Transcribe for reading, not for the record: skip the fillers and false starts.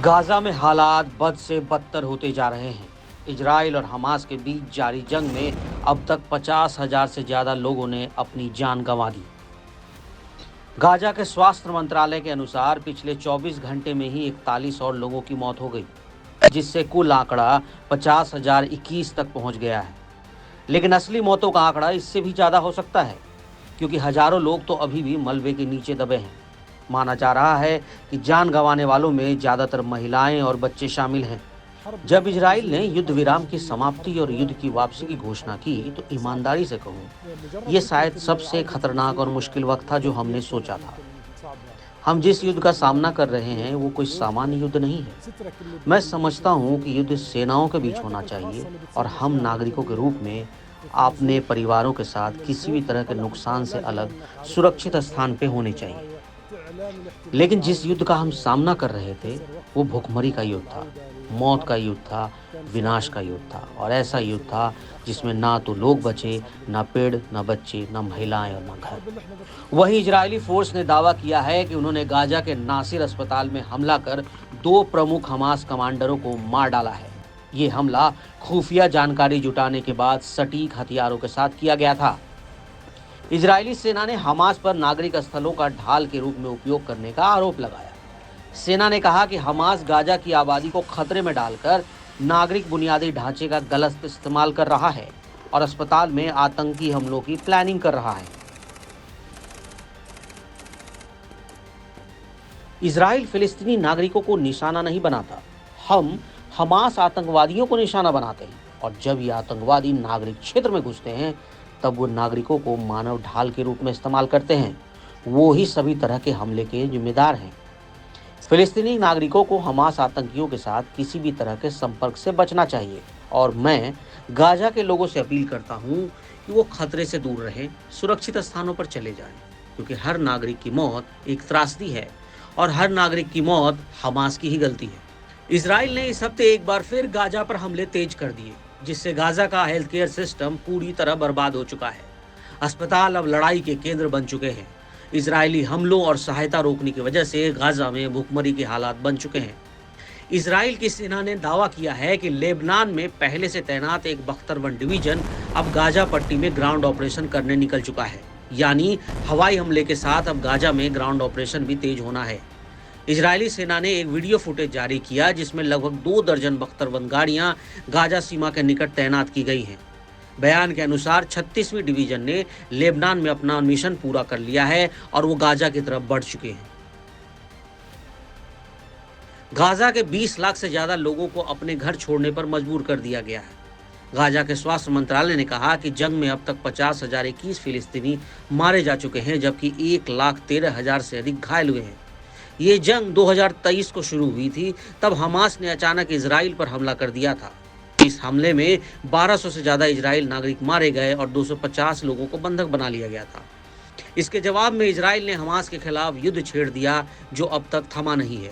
Gaza में हालात बद से बदतर होते जा रहे हैं। इजराइल और हमास के बीच जारी जंग में अब तक 50,000 से ज्यादा लोगों ने अपनी जान गंवा दी। गाजा के स्वास्थ्य मंत्रालय के अनुसार पिछले 24 घंटे में ही 41 और लोगों की मौत हो गई, जिससे कुल आंकड़ा 50,021 तक पहुंच गया है। लेकिन असली मौतों का आंकड़ा इससे भी ज्यादा हो सकता है, क्योंकि हजारों लोग तो अभी भी मलबे के नीचे दबे हैं। माना जा रहा है कि जान गंवाने वालों में ज्यादातर महिलाएं और बच्चे शामिल हैं। जब इजराइल ने युद्ध विराम की समाप्ति और युद्ध की वापसी की घोषणा की, तो ईमानदारी से कहूं, ये शायद सबसे खतरनाक और मुश्किल वक्त था जो हमने सोचा था। हम जिस युद्ध का सामना कर रहे हैं वो कोई सामान्य युद्ध नहीं है। मैं समझता हूं कि युद्ध सेनाओं के बीच होना चाहिए और हम नागरिकों के रूप में अपने परिवारों के साथ किसी भी तरह के नुकसान से अलग सुरक्षित स्थान पे होने चाहिए। लेकिन जिस युद्ध का हम सामना कर रहे थे वो भूखमरी का युद्ध था, मौत का युद्ध था, विनाश का युद्ध था, और ऐसा युद्ध था जिसमें ना तो लोग बचे, ना पेड़, ना बच्चे, ना महिलाएं और ना घर। वहीं इजरायली फोर्स ने दावा किया है कि उन्होंने गाजा के नासिर अस्पताल में हमला कर 2 प्रमुख हमास कमांडरों को मार डाला है। ये हमला खुफिया जानकारी जुटाने के बाद सटीक हथियारों के साथ किया गया था। इजरायली सेना ने हमास पर नागरिक स्थलों का ढाल के रूप में उपयोग करने का आरोप लगाया। सेना ने कहा कि हमास गाजा की आबादी को खतरे में डालकर नागरिक बुनियादी ढांचे का गलत इस्तेमाल कर रहा है और अस्पताल में आतंकी हमलों की प्लानिंग कर रहा है। इजराइल फिलिस्तीनी नागरिकों को निशाना नहीं बनाता। हम हमास आतंकवादियों को निशाना बनाते हैं, और जब ये आतंकवादी नागरिक क्षेत्र में घुसते हैं तब वो नागरिकों को मानव ढाल के रूप में इस्तेमाल करते हैं। वो ही सभी तरह के हमले के जिम्मेदार हैं। फिलिस्तीनी नागरिकों को हमास आतंकियों के साथ किसी भी तरह के संपर्क से बचना चाहिए, और मैं गाजा के लोगों से अपील करता हूं कि वो खतरे से दूर रहें, सुरक्षित स्थानों पर चले जाएं, क्योंकि हर नागरिक की मौत एक त्रासदी है और हर नागरिक की मौत हमास की ही गलती है। इजराइल ने इस हफ्ते एक बार फिर गाजा पर हमले तेज कर दिए, जिससे गाजा का हेल्थ केयर सिस्टम पूरी तरह बर्बाद हो चुका है। अस्पताल अब लड़ाई के केंद्र बन चुके हैं। इजरायली हमलों और सहायता रोकने की वजह से गाजा में भूखमरी के हालात बन चुके हैं। इजराइल की सेना ने दावा किया है कि लेबनान में पहले से तैनात एक बख्तरबंद डिवीजन अब गाजा पट्टी में ग्राउंड ऑपरेशन करने निकल चुका है। यानी हवाई हमले के साथ अब गाजा में ग्राउंड ऑपरेशन भी तेज होना है। इजरायली सेना ने एक वीडियो फुटेज जारी किया जिसमें लगभग 2 दर्जन बख्तरबंद गाड़ियां गाजा सीमा के निकट तैनात की गई हैं। बयान के अनुसार 36वीं डिवीजन ने लेबनान में अपना मिशन पूरा कर लिया है और वो गाजा की तरफ बढ़ चुके हैं। गाजा के 20 लाख से ज्यादा लोगों को अपने घर छोड़ने पर मजबूर कर दिया गया है। गाजा के स्वास्थ्य मंत्रालय ने कहा कि जंग में अब तक 50,021 फिलिस्तीनी मारे जा चुके हैं, जबकि 1,13,000 से अधिक घायल हुए हैं। ये जंग 2023 को शुरू हुई थी, तब हमास ने अचानक इजराइल पर हमला कर दिया था। इस हमले में 1200 से ज्यादा इजराइल नागरिक मारे गए और 250 लोगों को बंधक बना लिया गया था। इसके जवाब में इजराइल ने हमास के खिलाफ युद्ध छेड़ दिया, जो अब तक थमा नहीं है।